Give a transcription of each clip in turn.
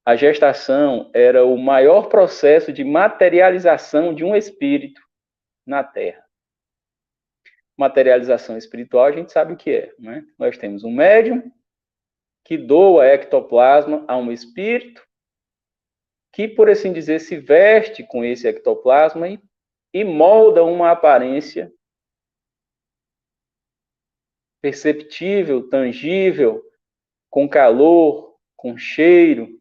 A gestação era o maior processo de materialização de um espírito na Terra. Materialização espiritual, a gente sabe o que é, né? Nós temos um médium que doa ectoplasma a um espírito que, por assim dizer, se veste com esse ectoplasma e molda uma aparência perceptível, tangível, com calor, com cheiro,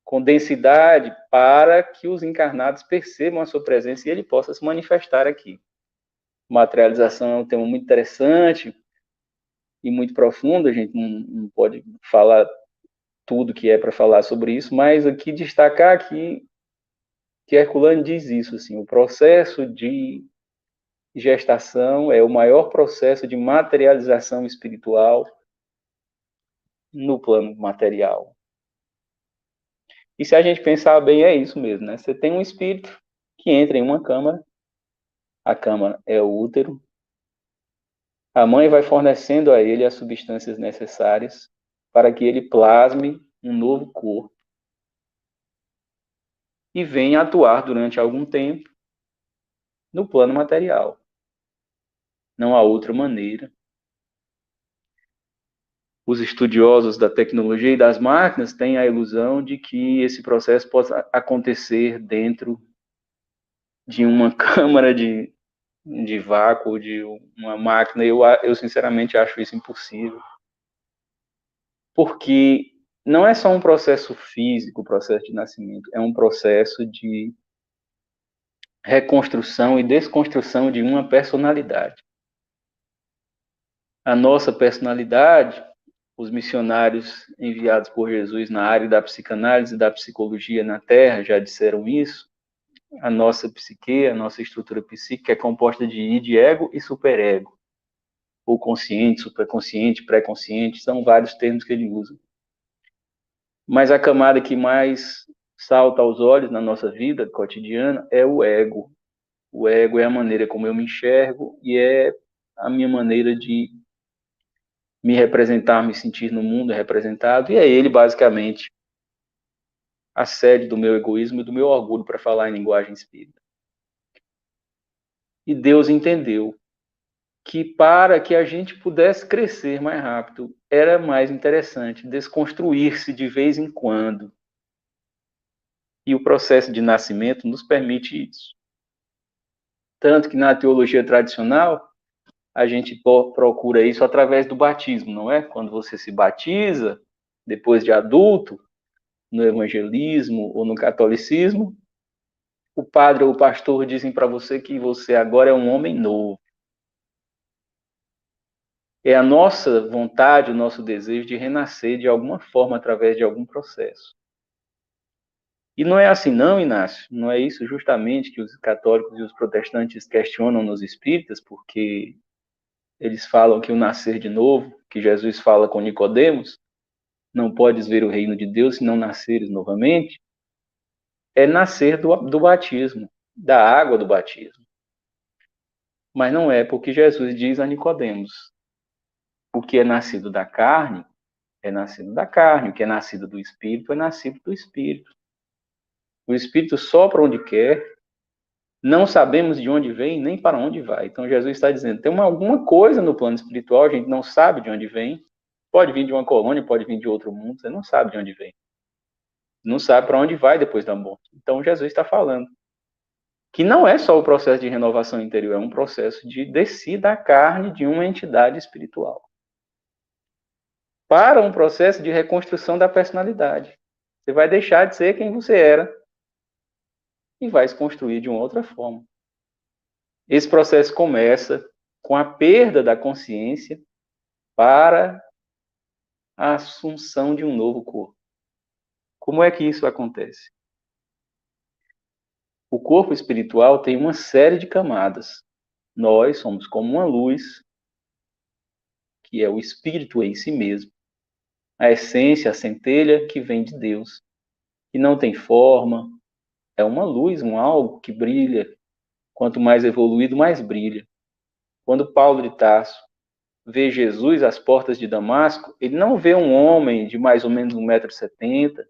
com densidade, para que os encarnados percebam a sua presença e ele possa se manifestar aqui. Materialização é um tema muito interessante e muito profundo, a gente não pode falar tudo que é para falar sobre isso, mas aqui destacar que Herculano diz isso, assim, o processo de gestação é o maior processo de materialização espiritual no plano material. E se a gente pensar bem, é isso mesmo, né? Você tem um espírito que entra em uma câmara, a câmara é o útero, a mãe vai fornecendo a ele as substâncias necessárias para que ele plasme um novo corpo e venha atuar durante algum tempo no plano material. Não há outra maneira. Os estudiosos da tecnologia e das máquinas têm a ilusão de que esse processo possa acontecer dentro de uma câmara de vácuo, de uma máquina. Eu sinceramente acho isso impossível. Porque não é só um processo físico, o processo de nascimento, é um processo de reconstrução e desconstrução de uma personalidade. A nossa personalidade, os missionários enviados por Jesus na área da psicanálise e da psicologia na Terra já disseram isso. A nossa psique, a nossa estrutura psíquica é composta de id, ego e superego. Ou consciente, superconsciente, pré-consciente, são vários termos que ele usa. Mas a camada que mais salta aos olhos na nossa vida cotidiana é o ego. O ego é a maneira como eu me enxergo e é a minha maneira de me representar, me sentir no mundo representado, e é ele, basicamente, a sede do meu egoísmo e do meu orgulho, para falar em linguagem espírita. E Deus entendeu que para que a gente pudesse crescer mais rápido, era mais interessante desconstruir-se de vez em quando. E o processo de nascimento nos permite isso. Tanto que na teologia tradicional, a gente procura isso através do batismo, não é? Quando você se batiza, depois de adulto, no evangelismo ou no catolicismo, o padre ou o pastor dizem para você que você agora é um homem novo. É a nossa vontade, o nosso desejo de renascer de alguma forma através de algum processo. E não é assim não, Inácio, não é isso justamente que os católicos e os protestantes questionam nos espíritas, porque eles falam que o nascer de novo, que Jesus fala com Nicodemos, não podes ver o reino de Deus se não nasceres novamente, é nascer do batismo, da água do batismo. Mas não é porque Jesus diz a Nicodemos, o que é nascido da carne, é nascido da carne, o que é nascido do Espírito, é nascido do Espírito. O Espírito sopra onde quer, não sabemos de onde vem nem para onde vai. Então Jesus está dizendo, tem alguma coisa no plano espiritual, a gente não sabe de onde vem, pode vir de uma colônia, pode vir de outro mundo, você não sabe de onde vem. Não sabe para onde vai depois da morte. Então Jesus está falando que não é só o processo de renovação interior, é um processo de descida à carne de uma entidade espiritual. Para um processo de reconstrução da personalidade. Você vai deixar de ser quem você era e vai se construir de uma outra forma. Esse processo começa com a perda da consciência para a assunção de um novo corpo. Como é que isso acontece? O corpo espiritual tem uma série de camadas. Nós somos como uma luz, que é o espírito em si mesmo. A essência, a centelha que vem de Deus, que não tem forma, é uma luz, um algo que brilha. Quanto mais evoluído, mais brilha. Quando Paulo de Tarso vê Jesus às portas de Damasco, ele não vê um homem de mais ou menos 1,70 m,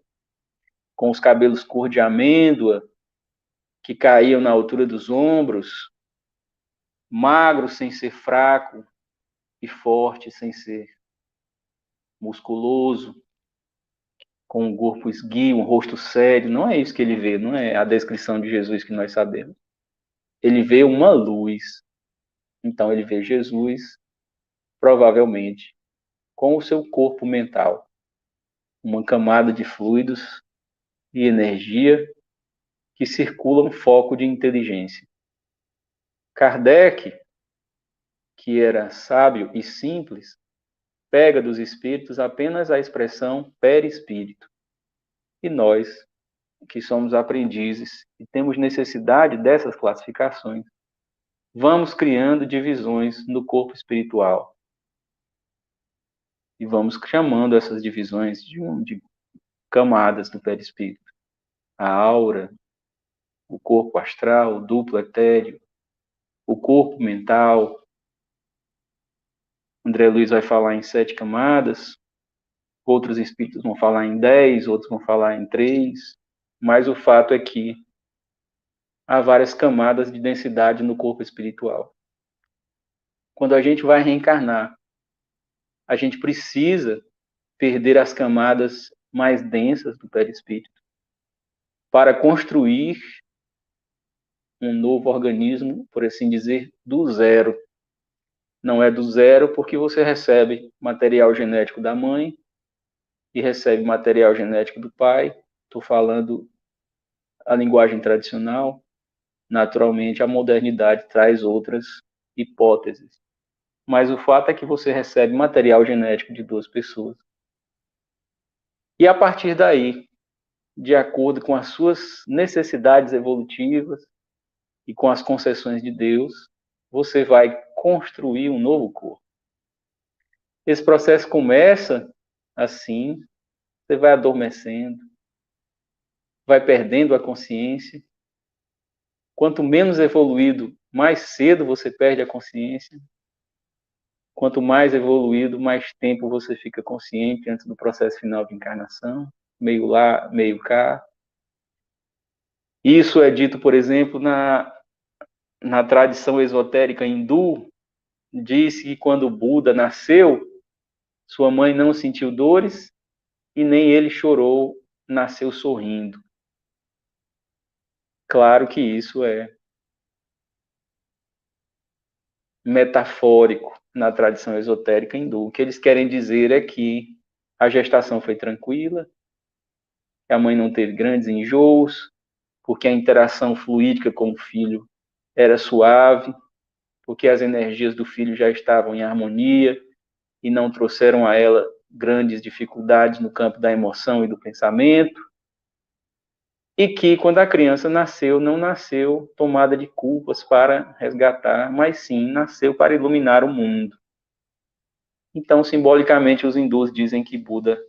com os cabelos cor de amêndoa, que caíam na altura dos ombros, magro sem ser fraco e forte sem ser musculoso, com um corpo esguio, um rosto sério. Não é isso que ele vê, não é a descrição de Jesus que nós sabemos. Ele vê uma luz. Então ele vê Jesus, provavelmente, com o seu corpo mental, uma camada de fluidos e energia que circula um foco de inteligência. Kardec, que era sábio e simples, pega dos espíritos apenas a expressão perispírito. E nós, que somos aprendizes e temos necessidade dessas classificações, vamos criando divisões no corpo espiritual. E vamos chamando essas divisões de camadas do perispírito. A aura, o corpo astral, o duplo etéreo, o corpo mental. André Luiz vai falar em 7 camadas, outros espíritos vão falar em 10, outros vão falar em 3, mas o fato é que há várias camadas de densidade no corpo espiritual. Quando a gente vai reencarnar, a gente precisa perder as camadas mais densas do perispírito para construir um novo organismo, por assim dizer, do zero. Não é do zero porque você recebe material genético da mãe e recebe material genético do pai. Estou falando a linguagem tradicional. Naturalmente, a modernidade traz outras hipóteses. Mas o fato é que você recebe material genético de 2 pessoas. E a partir daí, de acordo com as suas necessidades evolutivas e com as concessões de Deus, você vai construir um novo corpo. Esse processo começa assim, você vai adormecendo, vai perdendo a consciência. Quanto menos evoluído, mais cedo você perde a consciência. Quanto mais evoluído, mais tempo você fica consciente antes do processo final de encarnação, meio lá, meio cá. Isso é dito, por exemplo, na tradição esotérica hindu, diz que quando Buda nasceu, sua mãe não sentiu dores e nem ele chorou, nasceu sorrindo. Claro que isso é metafórico na tradição esotérica hindu. O que eles querem dizer é que a gestação foi tranquila, que a mãe não teve grandes enjoos, porque a interação fluídica com o filho era suave, porque as energias do filho já estavam em harmonia e não trouxeram a ela grandes dificuldades no campo da emoção e do pensamento, e que quando a criança nasceu, não nasceu tomada de culpas para resgatar, mas sim nasceu para iluminar o mundo. Então, simbolicamente, os hindus dizem que Buda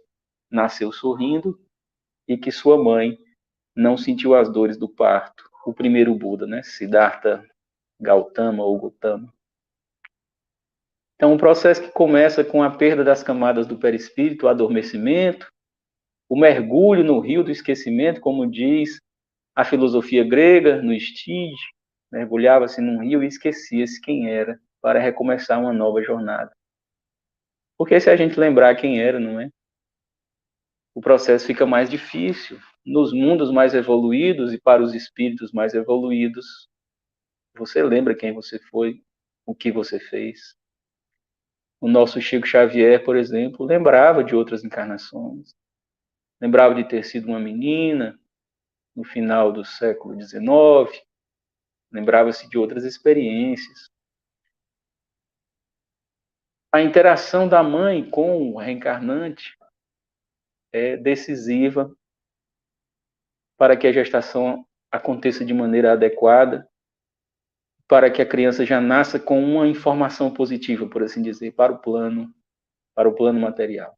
nasceu sorrindo e que sua mãe não sentiu as dores do parto. O primeiro Buda, né? Siddhartha Gautama ou Gautama. Então, um processo que começa com a perda das camadas do perispírito, o adormecimento, o mergulho no rio do esquecimento, como diz a filosofia grega, no Estige, mergulhava-se num rio e esquecia-se quem era para recomeçar uma nova jornada. Porque se a gente lembrar quem era, não é? O processo fica mais difícil. Nos mundos mais evoluídos e para os espíritos mais evoluídos, você lembra quem você foi, o que você fez. O nosso Chico Xavier, por exemplo, lembrava de outras encarnações. Lembrava de ter sido uma menina no final do século XIX. Lembrava-se de outras experiências. A interação da mãe com o reencarnante é decisiva para que a gestação aconteça de maneira adequada, para que a criança já nasça com uma informação positiva, por assim dizer, para o plano material.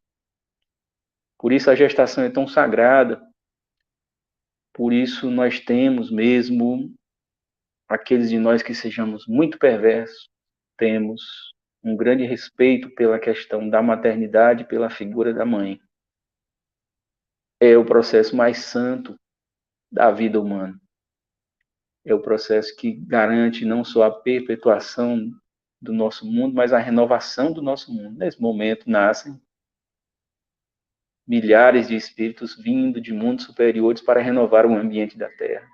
Por isso a gestação é tão sagrada, por isso nós temos mesmo, aqueles de nós que sejamos muito perversos, temos um grande respeito pela questão da maternidade, pela figura da mãe. é o processo mais santo da vida humana. É o processo que garante não só a perpetuação do nosso mundo, mas a renovação do nosso mundo. Nesse momento nascem milhares de espíritos vindo de mundos superiores para renovar o ambiente da Terra.